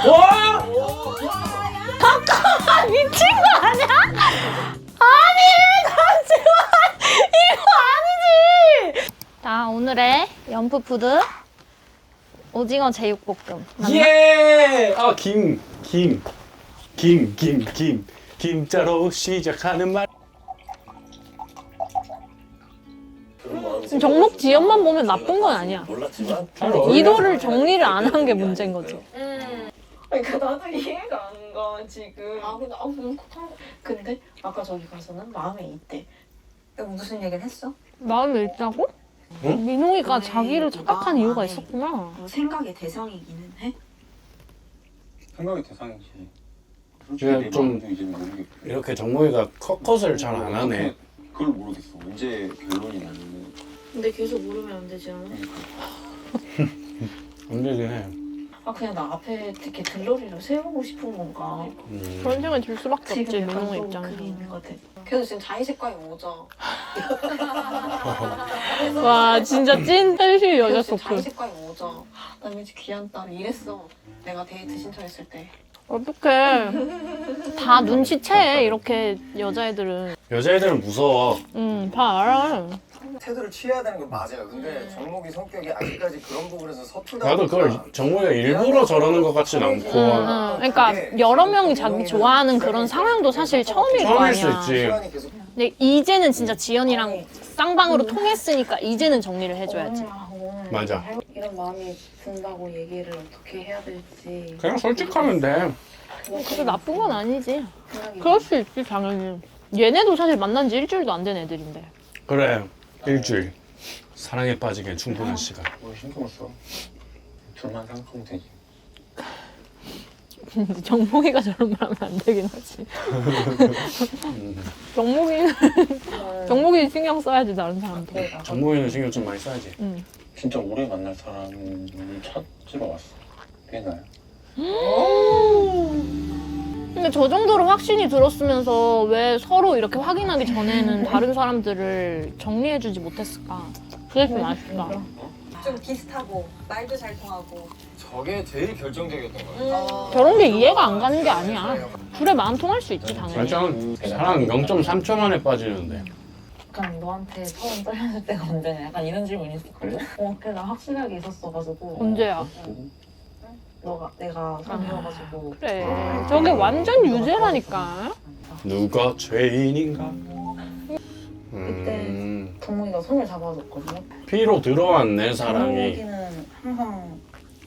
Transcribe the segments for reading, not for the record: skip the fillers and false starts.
와! 잠깐만 미친 거 아니야? 아니 잠시만 이거 아니지. 자 오늘의 연프푸드 오징어 제육볶음. 맞나? 예! 아, 김자로 시작하는 말. 지금 정목 지연만 보면 나쁜 건 아니야. 몰랐지만 이도를 정리를 안 한 게 문제인 거지. 그러니까 나도 이해가 안 가 지금. 근데 아까 저기 가서는 마음에 있대. 내가 무슨 얘기를 했어? 마음에 있다고? 응? 민홍이가 네, 자기를 착각한 마음 이유가 안에 있었구나. 뭐 생각의 대상이기는 해. 생각의 대상이지. 그냥 솔직히 내 좀 마음도 이제 모르겠고. 이렇게 정모이가 컷컷을 잘 안 하네. 그걸 모르겠어. 언제 결론이 나는지. 근데 계속 모르면 안 되지 않아? 안 되긴 해. 아 그냥 나 앞에 이렇게 들러리를 세우고 싶은 건가? 그런 생각이 들 수밖에 없지 지금 약간 민홍이 또 입장에서. 그게 있는 것 같아. 그래서 지금 자의색깔이 뭐죠? 와 진짜 찐 현실 여자 그래서 지금 토크. 자의색깔이 뭐죠? 나 왠지 귀한 딸 이랬어. 내가 데이트 신청했을 때. 어떡해. 다 눈치채 이렇게 여자애들은. 여자애들은 무서워. 다 알아. 태도를 취해야 되는 건 맞아요. 근데 정목이 성격이 아직까지 그런 부분에서 서툴다. 나도 그걸 정모이가 일부러 저러는 것 같진 않고. 그러니까 여러 명이 자기 좋아하는 그런 상황도 사실 처음일 거 처음일 수 아니야. 있지. 시간이 계속 근데 이제는 진짜 지연이랑 쌍방으로 통했으니까 이제는 정리를 해줘야지. 맞아. 이런 마음이 든다고 얘기를 어떻게 해야 될지. 그냥 솔직하면 돼. 그게 나쁜 건 아니지. 생각이 그럴 수 있지 당연히. 얘네도 사실 만난 지 일주일도 안 된 애들인데. 그래. 일주일. 사랑에 빠지기엔 충분한 시간. 뭘 신경 써? 둘만 생각하면 되지. 근데 정목이가 저런 말 하면 안 되긴 하지. 정목이 신경 써야지 다른 사람도. 정모이는 신경 좀 많이 써야지. 진짜 오래 만날 사람을 찾으러 왔어. 꽤나요? 근데 저 정도로 확신이 들었으면서 왜 서로 이렇게 확인하기 전에는 다른 사람들을 정리해주지 못했을까? 그게 좀 아쉽다. 좀 비슷하고 말도 잘 통하고. 저게 제일 결정적이었던 거예요. 저런 게 이해가 안 가는 게 아니야. 둘의 마음 통할 수 있지 당연히. 맞아. 사랑 0.3초 만에 빠지는데. 약간 너한테 처음 떨렸을 때가 언제냐? 약간 이런 질문이 있었거든? 그래 나 확실하게 있었어가지고. 언제야? 내가 사귀어가지고. 그래. 저게 완전 유죄라니까. 누가 죄인인가? 정목이가 손을 잡아줬거든요. 피로 들어왔네 사랑이. 정목이는 항상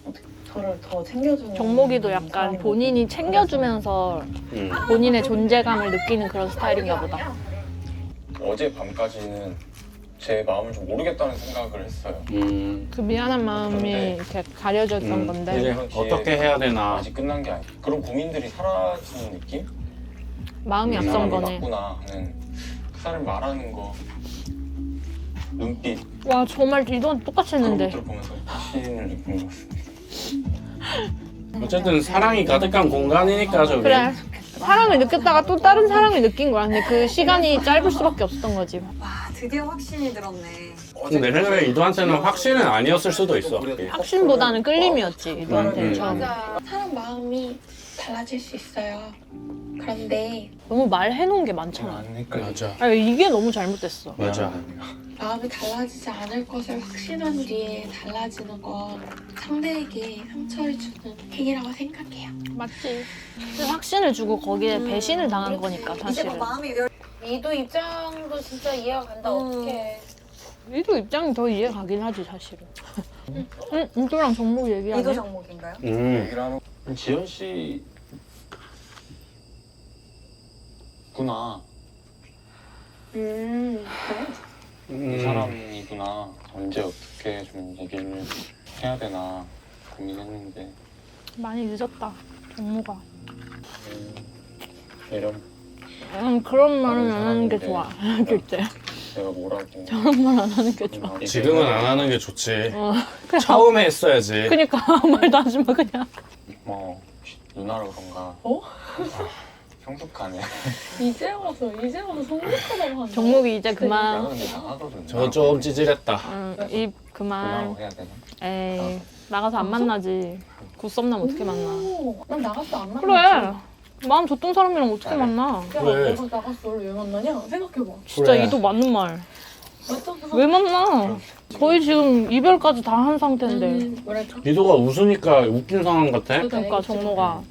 어떻게 저를 더 챙겨주는. 정목이도 약간 본인이 챙겨주면서 본인의 존재감을 느끼는 그런 스타일인가 보다. 어제 밤까지는 제 마음을 좀 모르겠다는 생각을 했어요. 그 미안한 마음이 이렇게 가려졌던 건데. 이제 어떻게 해야 되나. 아직 끝난 게 아니야. 그런 고민들이 사라지는 느낌? 마음이 이 앞선 사람이 거네. 맞구나 하는 그 사람 말하는 거, 눈빛 와 정말 이건 똑같이 그런 했는데. 것들을 보면서 확신을 느낀 것 같습니다. 어쨌든 사랑이 가득한 공간이니까 저게. 그래. 사랑을 느꼈다가 또 다른 사랑을 느낀 거야. 근데 그 시간이 짧을 수밖에 없었던 거지. 와 드디어 확신이 들었네. 근데 내 생각에 이도한테는 확신은 아니었을 수도 있어. 확신보다는 끌림이었지. 너한테 처음에. 맞아. 사람 마음이 달라질 수 있어요. 그런데 너무 말해놓은 게 많잖아. 안 헷갈려. 맞아. 아니, 이게 너무 잘못됐어. 맞아. 마음이 달라지지 않을 것을 확신한 뒤에 달라지는 건 상대에게 상처를 주는 행위라고 생각해요. 맞지. 근데 확신을 주고 거기에 배신을 당한 거니까 이제 사실은. 뭐 마음이 열. 미도 입장도 진짜 이해가 간다. 어떡해. 이도 입장이 더 이해 가긴 하지 사실은. 응? 이도랑 정목 얘기하네. 이도 정목인가요? 얘기를 하는 지연 씨 구나. 이 사람이구나. 언제 어떻게 좀 얘기를 해야 되나 고민했는데 많이 늦었다. 정목아. 이런 그런 말은 안 하는 게 좋아. 그때. 내가 뭐라고 그런 말 안 하는 게 좋아. 지금은 안 하는 게 좋지. 그래. 처음에 했어야지. 그니까 아무 말도 하지 마 그냥. 뭐 누나라 그런가. 성숙하네. 이제 와서 성공하다고 하는. 정목이 이제 나는 그만. 근데 나하거든. 저 좀 찌질했다. 입 누나라고 그만. 해야 되나? 에이. 나가서 안 만나지. 굿썸남 어떻게 만나? 난 나갔어 안 만났지. 그래. 마음 줬던 사람이랑 어떻게 만나? 야, 왜? 내가 나갔어 원래 왜 만나냐? 생각해봐. 진짜 그래. 이도 맞는 말. 맞잖아. 왜 만나? 거의 지금 이별까지 다 한 상태인데. 뭐랄까? 미도가 웃으니까 웃긴 상황 같아? 그러니까 정모가.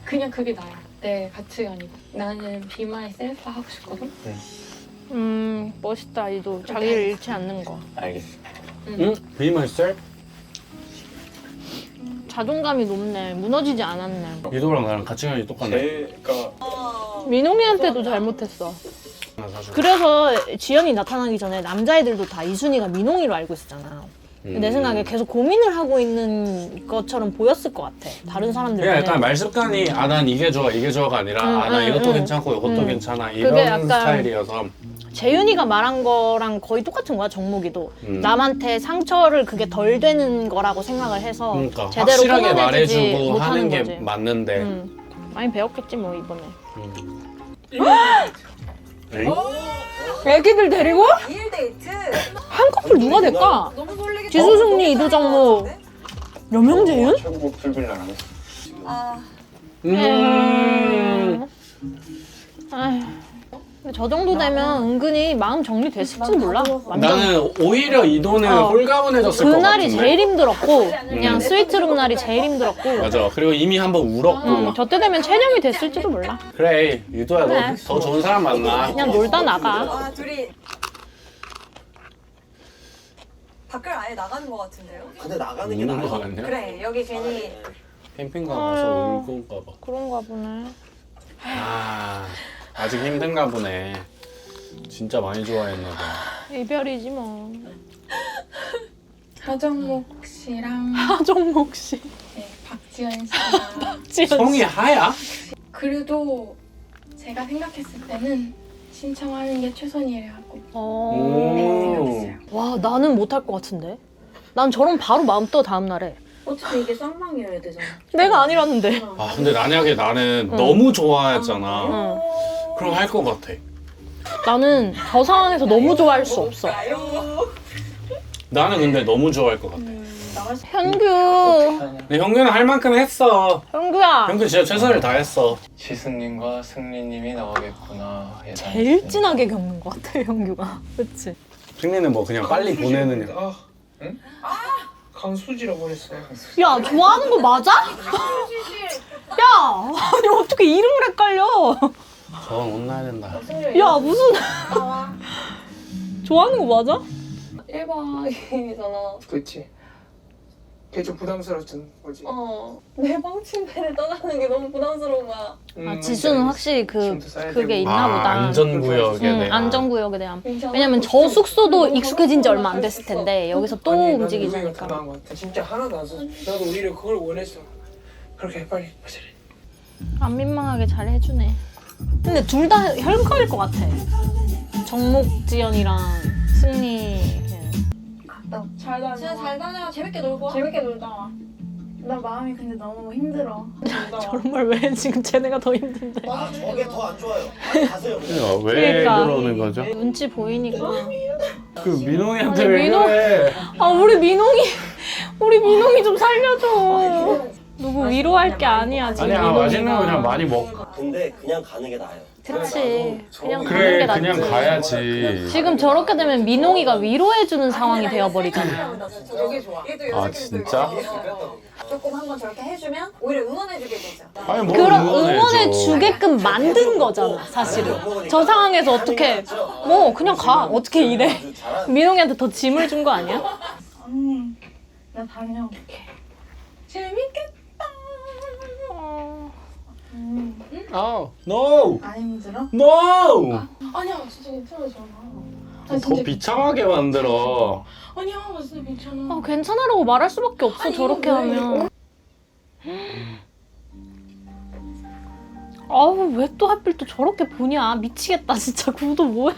그냥 그게 나야. 내 가치관이고. 나는 비마이 셀프 하고 싶거든. 멋있다 이도. 자기를 잃지 않는 거. 알겠어. 응? Be myself? 자존감이 높네. 무너지지 않았네. 미도랑 나랑 가치관이 똑같네. 제가 민홍이한테도 잘못했어. 사실. 그래서 지연이 나타나기 전에 남자애들도 다 이순이가 민홍이로 알고 있었잖아. 내 생각에 계속 고민을 하고 있는 것처럼 보였을 것 같아. 다른 사람들 그냥 눈에. 약간 말습관이 난 이게 좋아 이게 좋아가 아니라 난 이것도 괜찮고 이것도 괜찮아 이런 약간 스타일이어서 재윤이가 말한 거랑 거의 똑같은 거야, 정목이도. 남한테 상처를 그게 덜 되는 거라고 생각을 해서 그러니까 제대로 확실하게 끊어내지 말해주고 못하는 하는 게 거지. 맞는데 많이 배웠겠지 뭐 이번에. 에이? 애기들 데리고? 2일 데이트. 한꺼풀 누가 될까? 너무 설레겠다. 지수승리, 이도정모, 여명재윤? 최고급 풀빌라랑 아휴. 근데 저 정도 되면 은근히 마음 정리됐을지도 몰라. 완전 나는 오히려 이도는 홀가분해졌을 것 그날이 같은데 제일 힘들었고 그냥 스위트룸 날이 제일 힘들었고 맞아. 그리고 이미 한번 울었고 저때 되면 체념이 됐을지도 몰라. 그래 유도야 그래. 너 더 좋은 사람 만나. 그냥 놀다 나가. 아 둘이 밖을 아예 나가는 것 같은데요? 근데 나가는 게 우는 거 나아. 같냐? 그래 여기 괜히 캠핑 가서 울고가 봐. 그런가 보네. 아직 힘든가 보네. 진짜 많이 좋아했나 봐. 이별이지 뭐. 하정목 씨랑 하정목 씨. 네, 박지현 씨랑 지연 성이 씨. 하야? 그래도 제가 생각했을 때는 신청하는 게 최선이라고 오. 생각했어요. 와 나는 못할 것 같은데. 난 저런 바로 마음 떠 다음 날에. 어차피 이게 쌍방이어야 되잖아. 내가 아니라는데. 아 근데 만약에 나는 너무 좋아했잖아. 응. 그럼 할 것 같아. 나는 저 상황에서 너무 좋아할 수 없어. 나는 근데 너무 좋아할 것 같아. 현규. 근데 형규는 할 만큼 했어. 현규야. 형규 진짜 최선을 다했어. 시승님과 승리님이 나오겠구나. 제일 진하게 겪는 것 같아 현규가. 그치? 승리는 뭐 그냥 빨리 보내느냐. 강수지라고 그랬어. 야 좋아하는 거 맞아? 야 아니 어떻게 이름을 헷갈려? 저건 혼나야 된다. 야 무슨 좋아하는 거 맞아? 1박이잖아. 그렇지. 걔 좀 부담스러웠던 거지. 내 방 침대를 떠나는 게 너무 부담스러운 거야. 아 지수는 확실히 힘도 써야 그게 되고. 있나 보다. 안전구역에 대한. 안전구역에 대한. 왜냐면 저 숙소도 익숙해진 지 얼마 안 됐을 텐데 여기서 또 아니, 나는 움직이지 우리가 않을까. 더 나은 것 같아. 진짜 하나도 안 써서. 나도 오히려 그걸 원했어. 그렇게 빨리 빠져래. 안 민망하게 잘 해주네. 근데 둘 다 혈거일 것 같아. 정목지연이랑 승리. 잘 다녀. 진짜 잘 다녀. 재밌게 놀고 와. 재밌게 놀다 와. 나 마음이 근데 너무 힘들어. 저런 말 왜 지금 쟤네가 더 힘든데. 아 저게 더 안 좋아요. 빨리 가세요. 그냥. 왜 그러니까. 그러는 거죠? 눈치 보이니까. 그 민홍이한테 아니, 왜 민홍- 그래? 아 우리 민홍이 좀 살려줘. 누구 위로할 게 아니야 지금. 아니야 맛있는 거 민홍이가. 그냥 많이 먹. 근데 그냥 가는 게 나아요. 그렇지. 그냥 가는 그래 게 낫지. 그냥 가야지. 지금 저렇게 되면 민홍이가 위로해주는 상황이 되어버리잖아. 여기 좋아. 아 진짜? 조금 한번 저렇게 해주면 오히려 응원해주게 되죠. 아니 뭐 그런 응원해줘. 응원해주게끔 만든 거잖아 사실은. 저 상황에서 어떻게 뭐 그냥 가 어떻게 이래. 민홍이한테 더 짐을 준 거 아니야? 언니, 나 다녀올게. 재밌겠다. No 안 힘들어? No. 아니야, 진짜 괜찮아잖아. 더 비참하게 만들어. 아니야, 나 진짜 괜찮아. 아, 괜찮아라고 말할 수밖에 없어 아니, 저렇게 왜 하면. 아우 왜 또 하필 또 저렇게 보냐 미치겠다 진짜 구도 뭐야.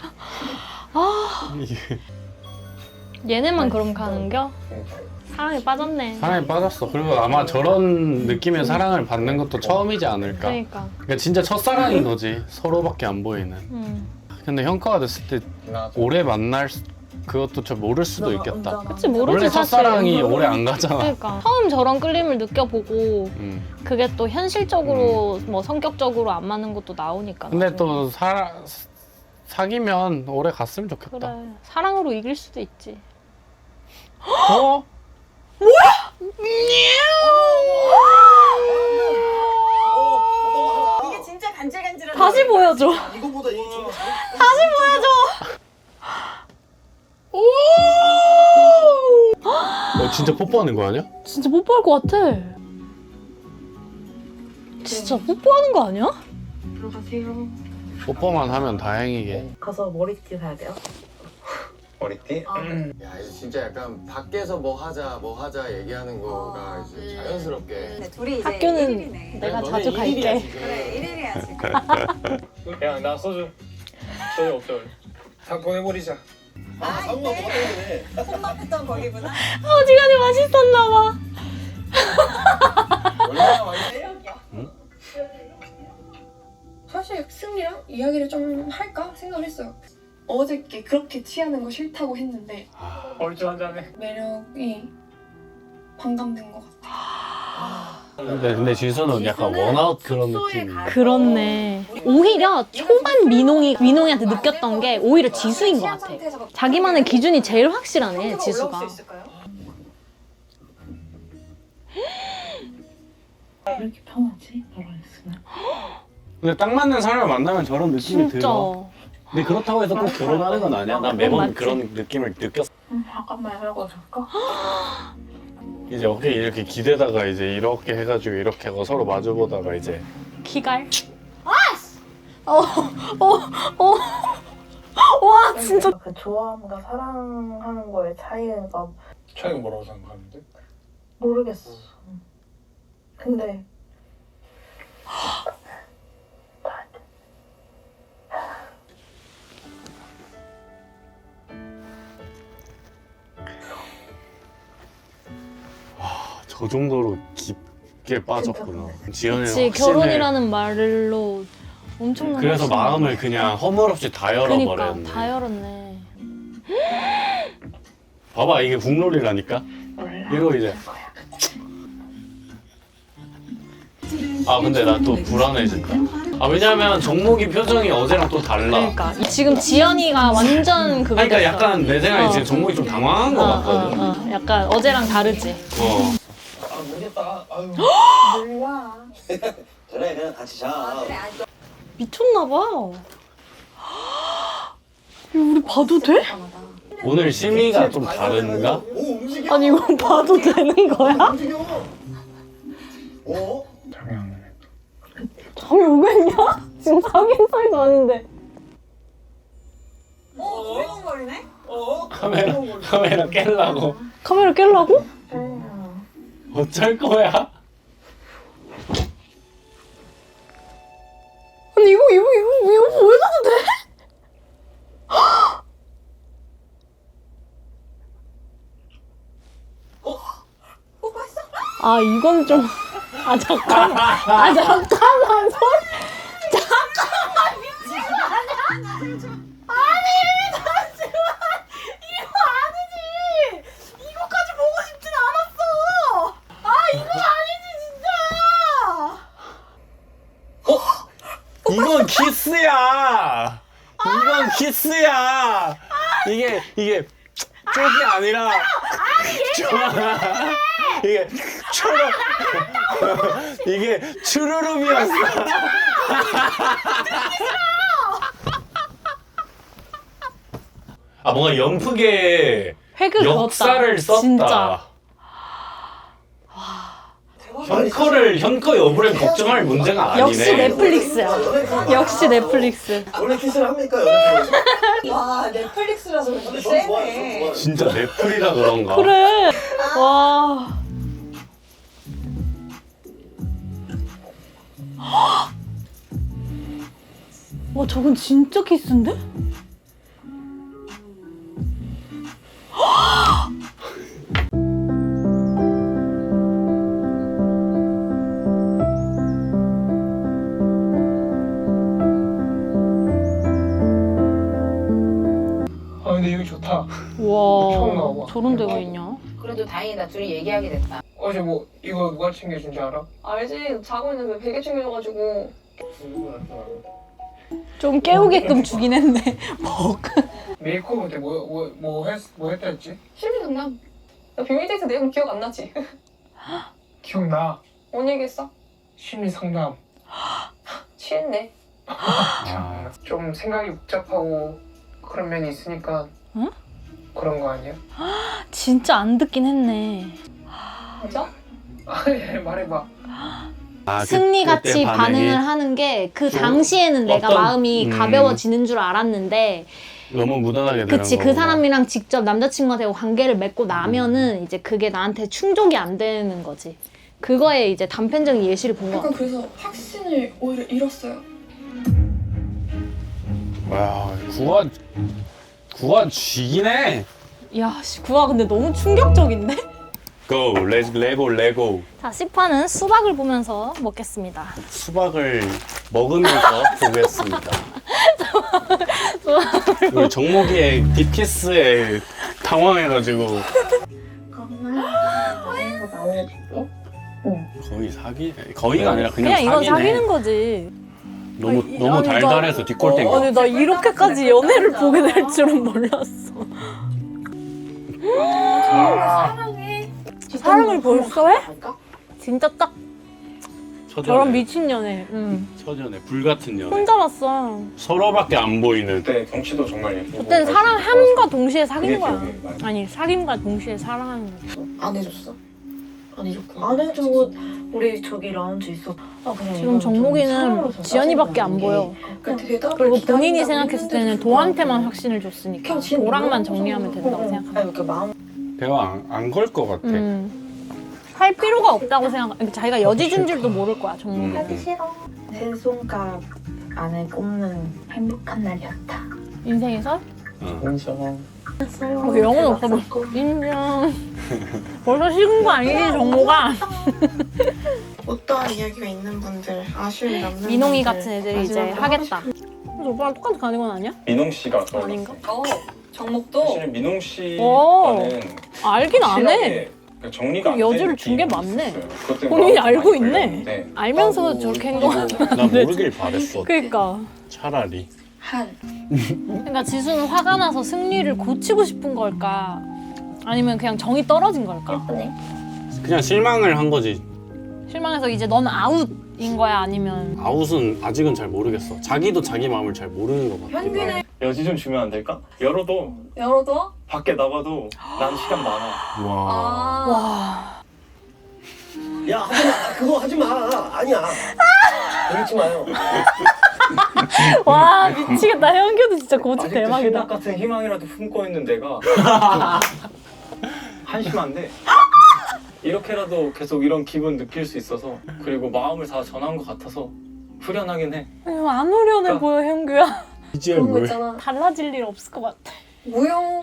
아 얘네만 그럼 가는겨? 사랑에 빠졌네. 사랑에 빠졌어. 그리고 아마 저런 느낌의 사랑을 받는 것도 처음이지 않을까. 그러니까. 그러니까 진짜 첫사랑인 거지. 서로밖에 안 보이는. 근데 형과가 됐을 때 오래 만날 그것도 좀 모를 수도 있겠다. 그치 모르지 원래 사실. 첫사랑이 오래 안 가잖아. 그러니까 처음 저런 끌림을 느껴보고 그게 또 현실적으로 뭐 성격적으로 안 맞는 것도 나오니까. 근데 나중에. 또 사귀면 오래 갔으면 좋겠다. 그래 사랑으로 이길 수도 있지. 어? 이게 진짜 간질간질한. 다시 보여줘. 이거보다 이게 좀 다시 보여줘. 진짜 뽀뽀하는 거 아니야? 진짜 뽀뽀할 것 같아. 진짜 뽀뽀하는 거 아니야? 들어가세요. 뽀뽀만 하면 다행이게. 가서 머리띠 사야 돼요? 머리띠? 야 이제 진짜 약간 밖에서 뭐 하자 얘기하는 거가 이제 자연스럽게 둘이 이제 학교는 일일이네. 내가 너네 자주 일일이야, 갈게. 지금. 그래 일일이야 지금. 그냥 나 소주 없어. 다 보내버리자. 상우가 뭐가 때문에 혼밥했던 거기구나. 어지간히 맛있었나 봐. 얼마나 많이 사실 승리랑 이야기를 좀 할까 생각을 했어요. 어저께 그렇게 취하는 거 싫다고 했는데 얼추 한 잔에. 매력이 반감된 것 같아요. 근데 지수는 약간 원아웃 그런 느낌. 그렇네. 오히려 초반 민홍이한테 느꼈던 게 오히려 지수인 것 같아. 자기만의 기준이 제일 확실하네 지수가. 올라올 수 있을까요? 왜 이렇게 편하지? 너랑 있으면. 근데 딱 맞는 사람을 만나면 저런 느낌이 진짜. 들어. 근데 그렇다고 해서 꼭 결혼하는 건 아니야. 난 매번 맞지. 그런 느낌을 느꼈어. 잠깐만 하고 줄까? 이제 어깨 이렇게 기대다가 이제 이렇게 해가지고 이렇게 하고 서로 마주보다가 이제 기갈. 와 진짜. 그 좋아함과 사랑하는 거의 차이가 차이가 뭐라고 생각하는데? 모르겠어. 근데 저 정도로 깊게 빠졌구나. 지연이는 그치 확신을. 결혼이라는 말로 엄청난. 그래서 확신을 마음을 그냥 허물없이 다 그러니까 열어버렸네. 다 열었네. 봐봐 이게 국룰이라니까. 이거 이제. 아 근데 나 또 불안해진다. 아 왜냐면 정목이 표정이 어제랑 또 달라. 그러니까 지금 지연이가 완전 그거 그러니까 됐어. 약간 내 생각에 어. 지금 정목이 좀 당황한 것 같거든. 약간 어제랑 다르지. 아 모르겠다. 아유. 몰라. 그래 그냥 같이 자. 그래 아니 미쳤나 봐. 이거 우리 봐도 돼? 오늘 심의가 좀 다른가? 오 움직여. 아니 이거 봐도 되는 거야? 움직여. 어? 잠이 안 오네. 잠이 오겠냐? 지금 사귄 사이도 아닌데. 두근거리네? 카메라 깰라고. 카메라 깰라고? 어쩔 거야? 아니 이거 보여줘도 돼? 아 이건 좀. 아 잠깐만. 아 잠깐만. 잠깐만 미친 아니야. 아니 잠시만. 이거 아니지. 이거까지 보고 싶진 않았어. 아 이거 아니지 진짜. 이건 키스야. 이건 키스야. 이게 쪽이 아니라. 이게 이게 추르름이었어. 아 뭔가 연프게 획을 역사를 그었다. 썼다. 진짜. 현커 여부를 걱정할 문제가 아니네. 역시 넷플릭스야. 역시 넷플릭스. 원래 키스를 합니까 여러분? 와 넷플릭스라서 그런지 세네. 진짜 넷플이라 그런가? 그래. 와. 와 저건 진짜 키스인데? 아 근데 여기 좋다. 와. 처음 나와봐. 와 저런 데가 있냐? 그래도 다행이다. 둘이 얘기하게 됐다. 어제 뭐 이거 누가 챙겨준 줄 알아? 알지? 자고 있는데 베개 챙겨줘가지고 좀 깨우게끔 주긴 했네. 먹. 메이크업 때 뭐 했다 했지? 실비 장난. 나 비밀 데이트 내용 기억 안 나지? 기억나. 뭔 얘기했어? 심리 상담. 취했네. 아, 좀 생각이 복잡하고 그런 면이 있으니까 응? 그런 거 아니야? 진짜 안 듣긴 했네. 진짜? 아니 말해봐. 승리 같이 그때 반응을 하는 게 그 좀 당시에는 내가 어떤- 마음이 가벼워지는 줄 알았는데 너무 무던하게 되는 그치 그 거구나. 사람이랑 직접 남자친구가 되고 관계를 맺고 나면은 이제 그게 나한테 충족이 안 되는 거지. 그거에 이제 단편적인 예시를 본 거 같아. 약간 그래서 확신을 오히려 잃었어요. 와, 구가 쥐긴 해. 야, 씨, 구아 근데 너무 충격적인데? 고, 레고. 자, 시파는 수박을 보면서 먹겠습니다. 수박을 먹으면서 보겠습니다. 우리 정목이의 딥키스에 당황해가지고 거의 사기? 거의가 아니라 그냥 이건 사기네. 사귀는 거지. 너무 아니, 달달해서 뒷골 땡겨. 아니, 나 이렇게까지 연애를 보게 될 줄은 몰랐어. 사랑을 벌써 해? 진짜 딱 저런 미친 연애. 응. 처전에 불같은 연애. 혼자 봤어. 서로밖에 안 보이는. 그때 경치도 정말 예쁘고. 그땐 사랑함과 동시에 사귄 그게 거야. 기억에 많이 아니, 사귐과 동시에 사랑하는 거야. 안 해줬어? 안 해줬구나. 안 해주고 우리 저기 라운지 있어. 그냥 지금 정목이는 지연이밖에 안 보여. 그러니까 대답을 그리고 본인이 기다린다고 생각했을 때는 했는데도 도한테만 불구하고 확신을 줬으니까 그냥 도랑만 정리하면 된다고 아니 생각합니다. 이렇게 마음 대화 안 걸 것 같아. 할 필요가 없다고 생각. 자기가 여지준 줄도 모를 거야 정목이. 하기 싫어. 세 손가락 안에 꼽는 행복한 날이었다. 인생에서 인정. 영혼 없어 뭐. 인정. 벌써 식은 거 아니지 정모가? 어떠한 이야기가 있는 분들, 아쉬움이 남는 민홍이 분들, 같은 애들이 이제 마지막으로 하겠다. 그래서 오빠랑 똑같은 가디건 아니야? 민홍 씨가 아닌가? 정목도 사실은 민홍 씨는 알긴 안 해. 정리가 안 여지를 되는 준 게 느낌이 맞네. 있었어요. 그것 때문에 본인이 마음이 알고 많이 있네. 걸렸는데 알면서도 저렇게 행동하는. 나 모르길 바랬어. 그러니까. 차라리. 그러니까 지수는 화가 나서 승리를 고치고 싶은 걸까? 아니면 그냥 정이 떨어진 걸까? 그냥 실망을 한 거지. 실망해서 이제 넌 아웃인 거야? 아니면 아웃은 아직은 잘 모르겠어. 자기도 자기 마음을 잘 모르는 것 같아. 현균의 여지 좀 주면 안 될까? 열어도 열어도 밖에 나가도 난 시간 많아. 와. 와 야 하지마 그거 하지마 아니야 그러지 마요 와 미치겠다. 현규도 진짜 고집 아직도 대박이다. 신락 같은 희망이라도 품고 있는 내가 한심한데 이렇게라도 계속 이런 기분 느낄 수 있어서 그리고 마음을 다 전한 것 같아서 후련하긴 해. 안 후련해 보여 현규야. 이제 그런 거 뭘? 있잖아. 달라질 일 없을 것 같아. 무용.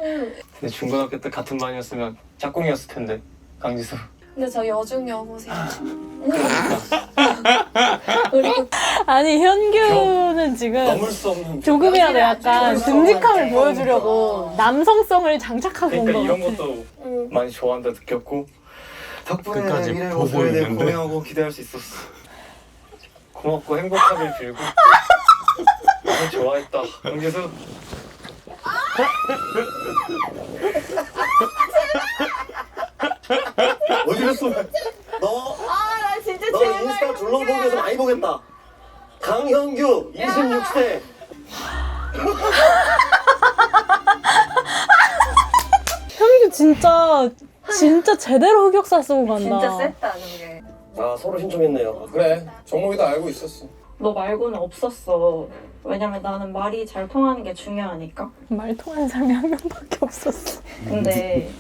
근데 중고등학교 때 같은 반이었으면 짝꿍이었을 텐데 강지수. 근데 저 여중 여고생. 아니 현규는 지금 넘을 수 없는. 조금이라도 약간 dim직함을 듬직함을 보여주려고 남성성을 장착하고 온 그러니까 거 이런 같아. 것도 많이 좋아한다 느꼈고 덕분에 끝까지 미래 보고 모습에 대해 있는데. 고민하고 기대할 수 있었어. 고맙고 행복하길 빌고 너무 좋아했다 강지수. 어디 갔어 너 나 진짜 너 인스타 둘러보기에서 많이 보겠다 강현규 26세 현규 진짜 제대로 흑역사 쓰고 간다. 진짜 셌다 그게. 아 서로 신청했네요 그래 정목이도 알고 있었어. 너 말고는 없었어. 왜냐면 나는 말이 잘 통하는 게 중요하니까. 말 통하는 사람이 한 명밖에 없었어. 근데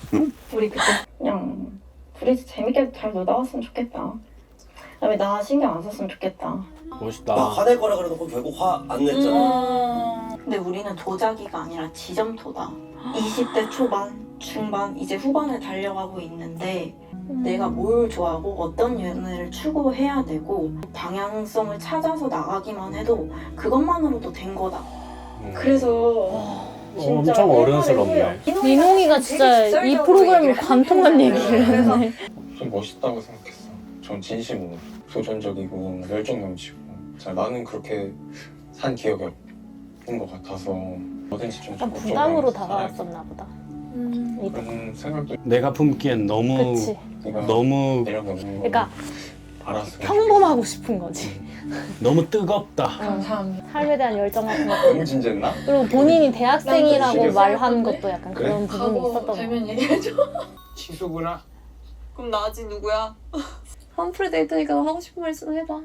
우리 그때 그냥 둘이 재밌게 잘 놀다 왔으면 좋겠다. 그다음에 나 신경 안 썼으면 좋겠다. 멋있다. 나 화낼 거라 그래놓고 결국 화 안 냈잖아 근데 우리는 도자기가 아니라 지점토다. 20대 초반, 중반, 이제 후반에 달려가고 있는데 내가 뭘 좋아하고 어떤 연애를 추구해야 되고 방향성을 찾아서 나가기만 해도 그것만으로도 된 거다. 그래서 엄청 어른스럽네. 민홍이가 진짜 이 프로그램을 관통한 얘기를 했네. 좀 멋있다고 생각했어. 전 진심으로 도전적이고 열정 넘치고 나는 그렇게 산 기억이 없는 것 같아서 뭐든지 좀 약간 적극적으로 부담으로 살아야겠다. 다가왔었나 보다. 그런 생각도 내가 품기엔 너무 그치. 너무 내려가는 그러니까 알았어. 평범하고 싶은 거지. 너무 뜨겁다. 감사합니다. 삶에 대한 열정 같은 거. 너무 진지했나? 그리고 본인이 대학생이라고 난 말한 것도 약간 그래? 그런 부분이 가고 있었던 거. 되면 얘기해줘. 지수구나. 그럼 나지 누구야? 험프리 데이트니까 너 하고 싶은 말씀 해봐.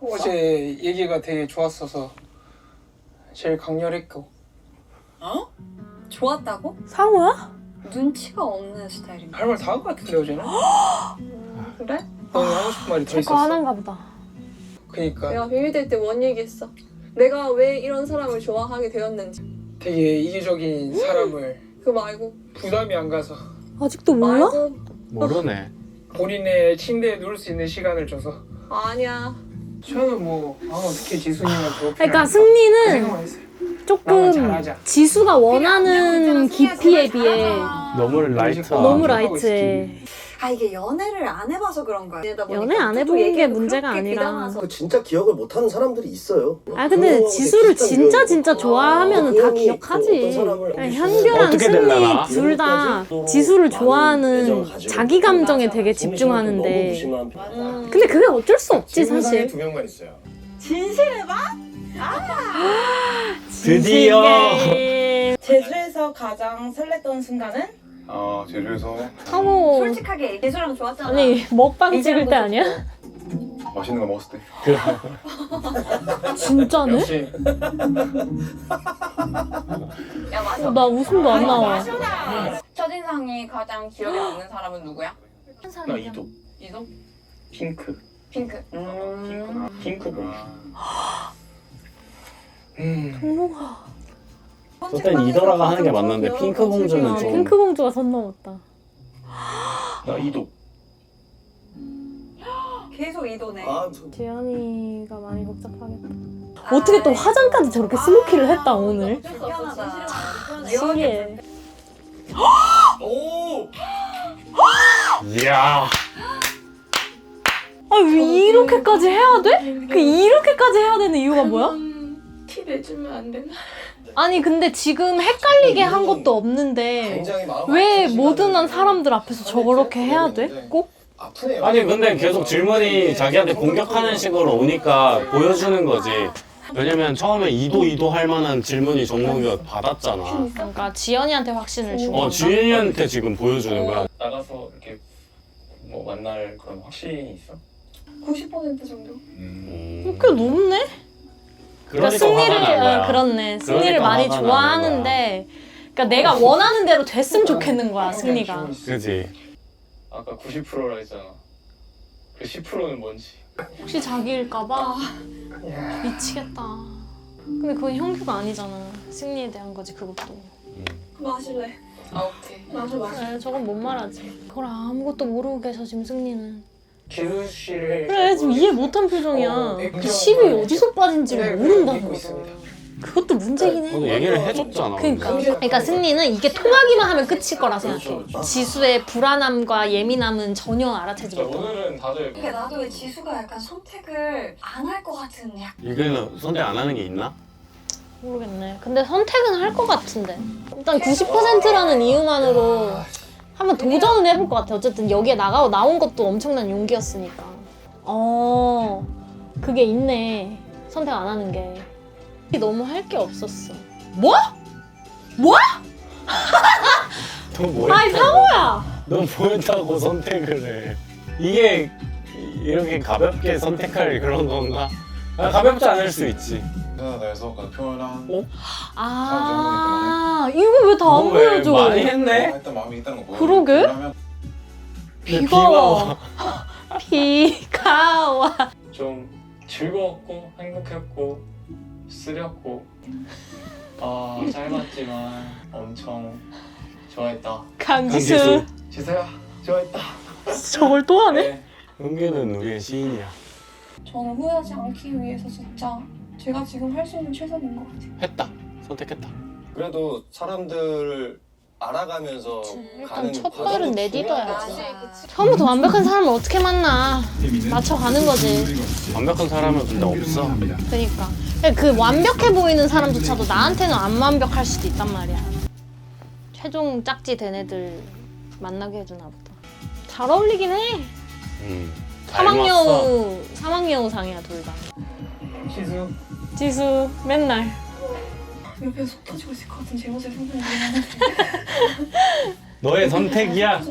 어제 얘기가 되게 좋았어서 제일 강렬했고. 좋았다고? 상호야? 눈치가 없는 스타일인가? 할 말 다 한 것 같은데 어제는? 그래? 너는 하고 싶은 말이 더 제거 있었어. 하나인가 보다. 그니까 내가 비밀 데이트 때 뭔 얘기했어? 내가 왜 이런 사람을 좋아하게 되었는지. 되게 이기적인 사람을 그거 말고. 부담이 안 가서 아직도 몰라? 말고. 모르네. 본인의 침대에 누울 수 있는 시간을 줘서 아니야. 저는 뭐 어떻게 지수님한테 그러니까 승리는 생각만 했어요. 조금 잘하자. 지수가 원하는 깊이에 비해 너무 라이트하다. 너무 라이트해. 아 이게 연애를 안 해봐서 그런 거야. 연애 안 해본 게 문제가 아니라. 그 진짜 기억을 못하는 사람들이 있어요. 아 근데 그거하고 지수를 비슷한 진짜 기억이 진짜 있고. 좋아하면은 그 다 형이 기억하지. 그 어떤 사람을 그냥 무슨 현규랑 어떻게 승리 될라나? 둘 다 또 지수를 많은 좋아하는 애정을 가지고 자기 감정에 맞아. 되게 너무 집중하는데. 무심한 근데 그게 어쩔 수 없지 세상에 사실. 두 명만 있어요. 진실해 봐? 드디어 진실게. 제주에서 가장 설렜던 순간은? 제주에서 상호 솔직하게 예수랑 좋았잖아. 아니 먹방 찍을 때 아니야? 맛있는 거 먹었을 때. 진짜네? 역시 야 맞아. 나 웃음도 안 나와. 첫인상이 가장 기억에 남는 사람은 누구야? 나 이도 이도? 핑크 핑크. 핑크고 동로가 그땐 이더라가 하는 게 맞는데 핑크 공주는 좀 핑크 공주가 선 넘었다. 나 이도 계속 이도네. 지연이가 많이 복잡하겠다. 어떻게 또 화장까지 저렇게 스모키를 했다 오늘? 희한하다. 신기해. 이야. 아 왜 이렇게까지 해야 돼? 그 이렇게까지 해야 되는 이유가 뭐야? 티 내주면 안 되나? 아니 근데 지금 헷갈리게 한 것도 없는데 굉장히 마음 왜 아픈 모든한 시간을 사람들 앞에서 저렇게 해야 돼? 꼭? 아프네요. 아니 근데 계속 질문이 자기한테 공격하는 식으로 오니까 보여주는 거지. 왜냐면 처음에 이도 할 만한 질문이 정국이가 받았잖아. 그러니까 지연이한테 확신을 준 건가? 지은이한테 지금 보여주는 거야. 나가서 이렇게 뭐 만날 그런 확신이 있어? 90% 정도? 꽤 높네? 그러니까 화가 난 거야. 그렇네. 승리를 그러니까 많이 화가 나는 좋아하는데 그러니까 내가 원하는 대로 됐으면 좋겠는 거야 승리가. 그지. 아까 90%라 했잖아. 그 10%는 뭔지. 혹시 자기일까봐 미치겠다. 근데 그건 형규가 아니잖아. 승리에 대한 거지 그것도. 마실래? 아 오케이. 마셔. 그래 저건 못 말하지. 그걸 아무것도 모르고 계셔 지금 승리는. 기수 씨를 그래 지금 이해 못한 표정이야. 네, 그 10이 어디서 빠진지를 모른다는 믿고 거잖아. 있습니다. 그것도 문제긴 해. 오늘 얘기를 해줬잖아. 그러니까 승리는 이게 통하기만 하면 끝일 거라 생각해. 지수의 불안함과 예민함은 전혀 알아채지 자, 못해. 오늘은 다들 이게 나도 왜 지수가 약간 선택을 안 할 것 같은 약. 이거는 선택 안 하는 게 있나? 모르겠네. 근데 선택은 할 것 같은데. 일단 90%라는 이유만으로 한번 도전을 해볼 것 같아. 어쨌든 여기에 나온 것도 엄청난 용기였으니까. 그게 있네. 선택 안 하는 게. 너무 할 게 없었어. 뭐? 너 뭐야? 아이 상호야! 너 뭐였다고 선택을 해? 이게 이렇게 가볍게 선택할 그런 건가? 가볍지 않을 수 있지. 나에서 표현한 이거 왜 다 안 너 왜 보여줘? 많이 했네? 했던 마음이 있다는 거 그러게? 보여주면 비가 와. 비가 와. 좀 즐거웠고 행복했고 쓰렸고 짧았지만 엄청 좋아했다. 강지수. 지수야 좋아했다. 저걸 또 하네? 네. 은규는 우리의 시인이야. 저는 후회하지 않기 위해서 진짜 제가 지금 할 수 있는 최선인 것 같아요. 했다. 선택했다. 그래도 사람들을 알아가면서 일단 가는 첫 과정이 발은 중요하다. 내딛어야지. 처음부터 완벽한 사람을 어떻게 만나? 맞춰가는 거지. 완벽한 사람은 근데 없어. 그러니까 그 완벽해 보이는 사람조차도 나한테는 안 완벽할 수도 있단 말이야. 최종 짝지 된 애들 만나게 해주나 보다. 잘 어울리긴 해. 닮았어. 사막여우상이야 둘 다. 시수 지수 맨날. 옆에 속 터지고 있을 것 같은 제 모습 생각이 너의 선택이야.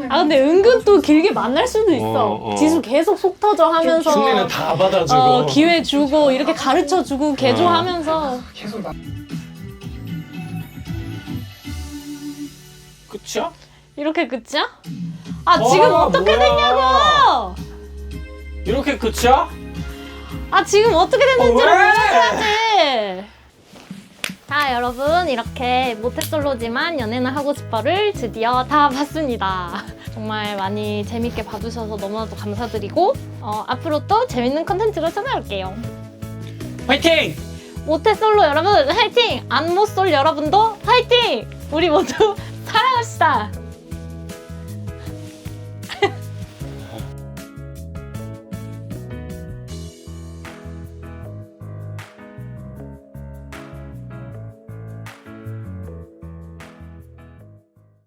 아 근데 은근 또 길게 만날 수도 있어. 지수 계속 속 터져 하면서 흉내는 다 받아주고. 기회 주고 이렇게 가르쳐 주고 개조하면서. 계속 나 끝이야? 이렇게 끝이야? 아 지금 어떻게 됐냐고! 이렇게 끝이야? 아 지금 어떻게 됐는지 왜? 몰라야지. 자 여러분 이렇게 모태솔로지만 연애는 하고 싶어를 드디어 다 봤습니다. 정말 많이 재밌게 봐주셔서 너무나도 감사드리고 앞으로 또 재밌는 컨텐츠로 찾아올게요. 화이팅! 모태솔로 여러분 화이팅! 안모솔 여러분도 화이팅! 우리 모두 사랑합시다.